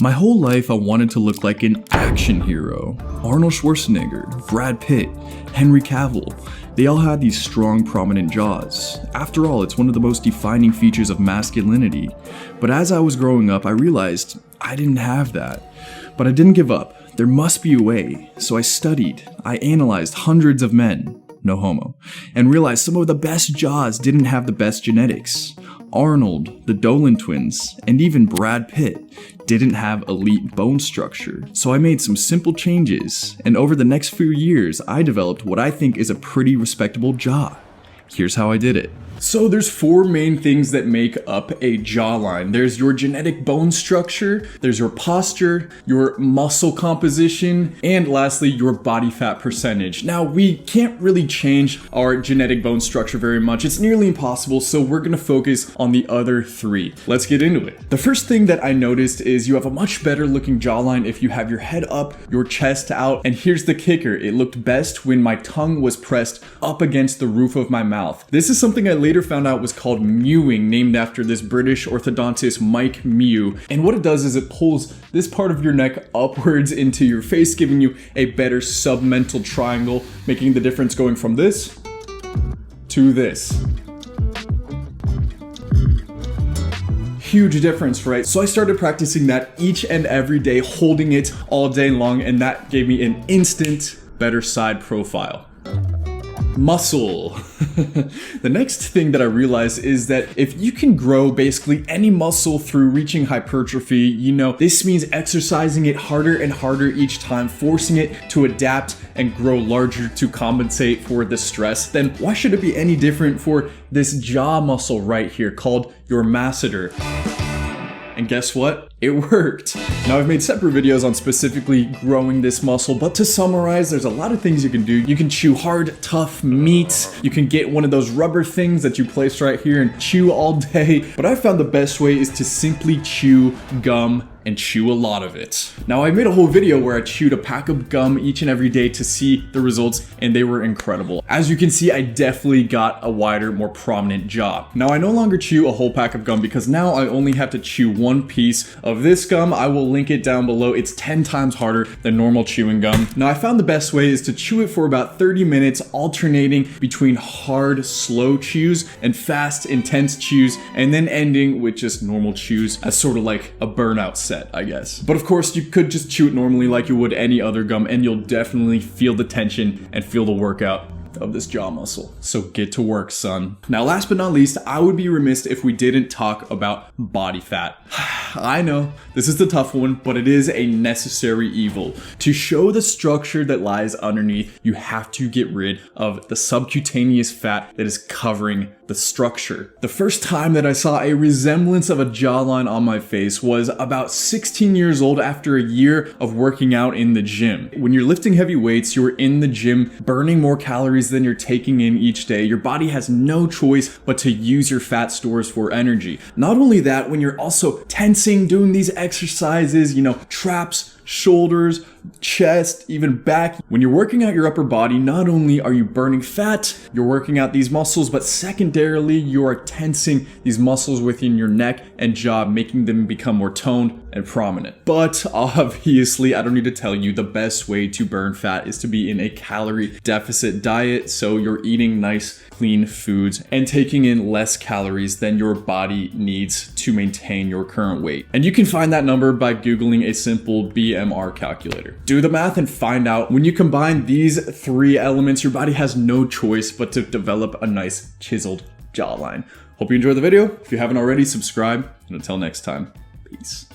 My whole life I wanted to look like an action hero. Arnold Schwarzenegger, Brad Pitt, Henry Cavill, they all had these strong, prominent jaws. After all, it's one of the most defining features of masculinity. But as I was growing up, I realized I didn't have that. But I didn't give up. There must be a way. So I studied. I analyzed hundreds of men, no homo, and realized some of the best jaws didn't have the best genetics. Arnold, the Jawline twins, and even Brad Pitt didn't have elite bone structure. So I made some simple changes, and over the next few years, I developed what I think is a pretty respectable jaw. Here's how I did it. So there's four main things that make up a jawline. There's your genetic bone structure, there's your posture, your muscle composition, and lastly, your body fat percentage. Now, we can't really change our genetic bone structure very much. It's nearly impossible, so we're gonna focus on the other three. Let's get into it. The first thing that I noticed is you have a much better looking jawline if you have your head up, your chest out, and here's the kicker. It looked best when my tongue was pressed up against the roof of my mouth. This is something I later found out was called mewing, named after this British orthodontist Mike Mew. And what it does is it pulls this part of your neck upwards into your face, giving you a better submental triangle, making the difference going from this to this. Huge difference, right? So I started practicing that each and every day, holding it all day long, and that gave me an instant better side profile. Muscle. The next thing that I realized is that if you can grow basically any muscle through reaching hypertrophy, you know, this means exercising it harder and harder each time, forcing it to adapt and grow larger to compensate for the stress, then why should it be any different for this jaw muscle right here called your masseter? And guess what? It worked. Now, I've made separate videos on specifically growing this muscle, but to summarize, there's a lot of things you can do. You can chew hard, tough meat. You can get one of those rubber things that you place right here and chew all day. But I found the best way is to simply chew gum and chew a lot of it. Now, I made a whole video where I chewed a pack of gum each and every day to see the results, and they were incredible. As you can see, I definitely got a wider, more prominent jaw. Now, I no longer chew a whole pack of gum because now I only have to chew one piece of this gum. I will link it down below. It's 10 times harder than normal chewing gum. Now, I found the best way is to chew it for about 30 minutes, alternating between hard, slow chews and fast, intense chews, and then ending with just normal chews as sort of like a burnout set, I guess. But of course, you could just chew it normally like you would any other gum, and you'll definitely feel the tension and feel the workout of this jaw muscle. So get to work, son. Now, last but not least, I would be remiss if we didn't talk about body fat. I know, this is the tough one, but it is a necessary evil. To show the structure that lies underneath, you have to get rid of the subcutaneous fat that is covering the structure. The first time that I saw a resemblance of a jawline on my face was about 16 years old after a year of working out in the gym. When you're lifting heavy weights, you're in the gym burning more calories than you're taking in each day. Your body has no choice but to use your fat stores for energy. Not only that, when you're also tensing, doing these exercises, you know, traps, shoulders, chest, even back. When you're working out your upper body, not only are you burning fat, you're working out these muscles, but secondarily, you are tensing these muscles within your neck and jaw, making them become more toned and prominent. But obviously, I don't need to tell you, the best way to burn fat is to be in a calorie deficit diet. So you're eating nice, clean foods and taking in less calories than your body needs to maintain your current weight. And you can find that number by Googling a simple BMR calculator. Do the math and find out when you combine these three elements, your body has no choice but to develop a nice chiseled jawline. Hope you enjoyed the video. If you haven't already, subscribe. And until next time, peace.